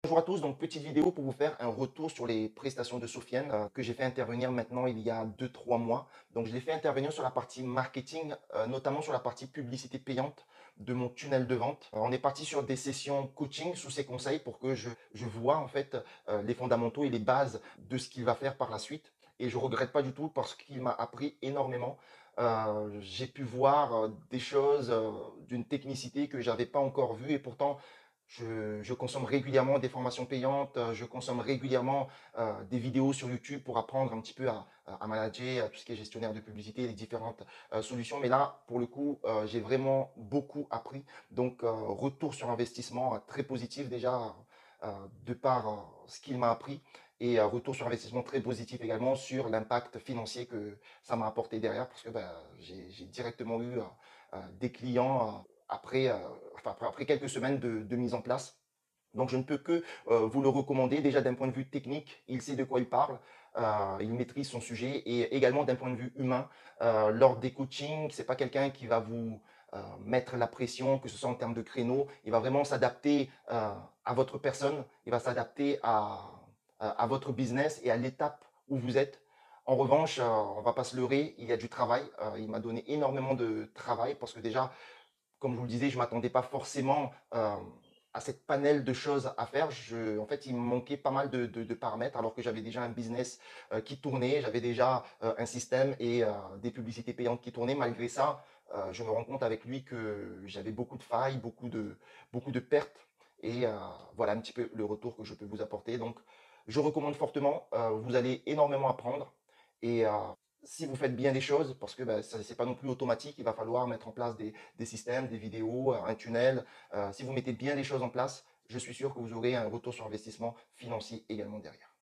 Bonjour à tous, donc petite vidéo pour vous faire un retour sur les prestations de Sofiane que j'ai fait intervenir maintenant il y a 2 3 mois. Donc je l'ai fait intervenir sur la partie marketing, notamment sur la partie publicité payante de mon tunnel de vente. On est parti sur des sessions coaching sous ses conseils pour que je vois en fait les fondamentaux et les bases de ce qu'il va faire par la suite. Et je regrette pas du tout parce qu'il m'a appris énormément. J'ai pu voir des choses d'une technicité que j'avais pas encore vue et pourtant je consomme régulièrement des formations payantes, je consomme régulièrement des vidéos sur YouTube pour apprendre un petit peu à manager tout ce qui est gestionnaire de publicité, les différentes solutions. Mais là, pour le coup, j'ai vraiment beaucoup appris. Donc, retour sur investissement très positif déjà de par ce qu'il m'a appris et retour sur investissement très positif également sur l'impact financier que ça m'a apporté derrière parce que j'ai directement eu des clients après quelques semaines de mise en place. Donc je ne peux que vous le recommander. Déjà d'un point de vue technique, il sait de quoi il parle, il maîtrise son sujet et également d'un point de vue humain, lors des coachings, c'est pas quelqu'un qui va vous mettre la pression, que ce soit en termes de créneau. Il va vraiment s'adapter à votre personne, il va s'adapter à votre business et à l'étape où vous êtes. En revanche, on va pas se leurrer, il y a du travail. Il m'a donné énormément de travail parce que déjà, comme je vous le disais, je ne m'attendais pas forcément à cette panel de choses à faire. En fait, il me manquait pas mal de paramètres alors que j'avais déjà un business qui tournait, j'avais déjà un système et des publicités payantes qui tournaient. Malgré ça, je me rends compte avec lui que j'avais beaucoup de failles, beaucoup de pertes. Et voilà un petit peu le retour que je peux vous apporter. Donc, je recommande fortement. Vous allez énormément apprendre. Et si vous faites bien les choses, parce que ce n'est pas non plus automatique, il va falloir mettre en place des systèmes, des vidéos, un tunnel. Si vous mettez bien les choses en place, je suis sûr que vous aurez un retour sur investissement financier également derrière.